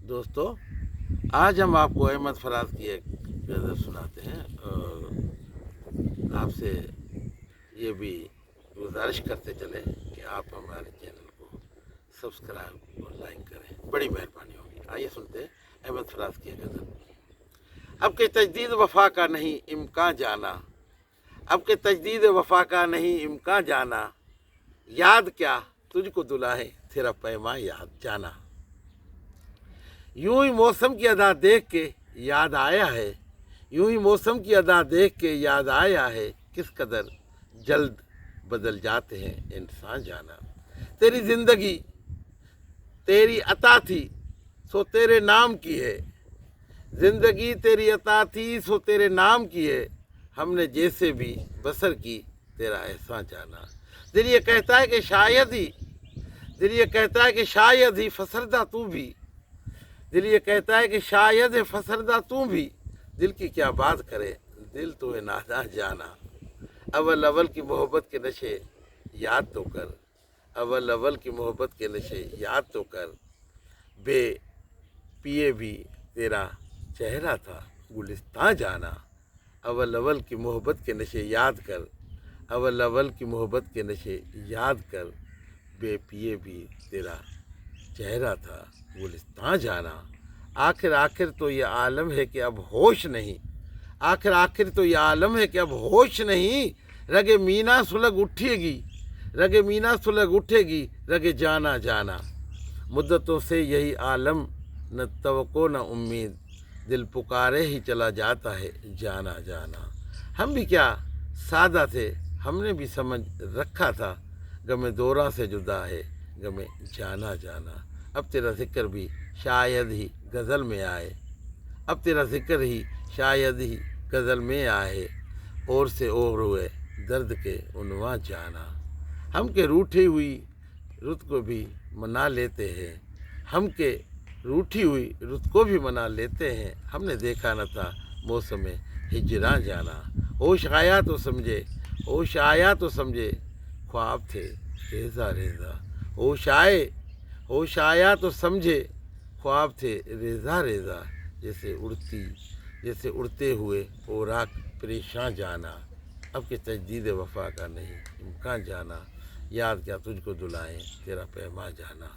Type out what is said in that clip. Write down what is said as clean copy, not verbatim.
دوستو، آج ہم آپ کو احمد فراز کی ایک غزل سناتے ہیں اور آپ سے یہ بھی گزارش کرتے چلیں کہ آپ ہمارے چینل کو سبسکرائب اور لائک کریں، بڑی مہربانی ہوگی۔ آئیے سنتے ہیں احمد فراز کی غزل۔ اب کہ تجدید وفا کا نہیں امکان جانا، اب کہ تجدید وفا کا نہیں امکان جانا، یاد کیا تجھ کو دلائیں تیرا پیما یاد جانا۔ یوں ہی موسم کی ادا دیکھ کے یاد آیا ہے، یوں ہی موسم کی ادا دیکھ کے یاد آیا ہے، کس قدر جلد بدل جاتے ہیں انسان جانا۔ تیری زندگی تیری عطا تھی سو تیرے نام کی ہے، زندگی تیری عطا تھی سو تیرے نام کی ہے، ہم نے جیسے بھی بسر کی تیرا احسان جانا۔ دل یہ کہتا ہے کہ شاید ہی، دل یہ کہتا ہے کہ شاید ہی فسردہ تو بھی، دل یہ کہتا ہے کہ شاید ہے فسردہ تو بھی، دل کی کیا بات کرے دل تو ہے ناداں جانا۔ اول اول کی محبت کے نشے یاد تو کر، اول اول کی محبت کے نشے یاد تو کر، بے پیے بھی تیرا چہرہ تھا گلستاں جانا۔ اول اول کی محبت کے نشے یاد کر، اول اول کی محبت کے نشے یاد کر، بے پیے بھی تیرا چہرہ تھا گلستاں جانا۔ آخر آخر تو یہ عالم ہے کہ اب ہوش نہیں، آخر آخر تو یہ عالم ہے کہ اب ہوش نہیں، رگ مینا سلگ اٹھے گی، رگ مینا سلگ اٹھے گی، رگ جانا جانا۔ مدتوں سے یہی عالم نہ توقع نہ امید، دل پکارے ہی چلا جاتا ہے جانا جانا۔ ہم بھی کیا سادہ تھے، ہم نے بھی سمجھ رکھا تھا، غم دوراں سے جدا ہے غم جانا جانا۔ اب تیرا ذکر بھی شاید ہی غزل میں آئے، اب تیرا ذکر ہی شاید ہی غزل میں آئے، اور سے اور ہوئے درد کے عنواں جانا۔ ہم کے روٹھی ہوئی رت کو بھی منا لیتے ہیں، ہم کے روٹھی ہوئی رت کو بھی منا لیتے ہیں، ہم نے دیکھا نہ تھا موسم ہجراں جانا۔ ہوش آیا تو سمجھے، ہوش آیا تو سمجھے خواب تھے ریزہ ریزہ، ہوش آیا تو سمجھے خواب تھے ریزہ ریزہ، جیسے اڑتے ہوئے اوراق پریشاں جانا۔ اب کہ تجدید وفا کا نہیں امکان جانا، یاد کیا تجھ کو دلائیں تیرا پیما جانا۔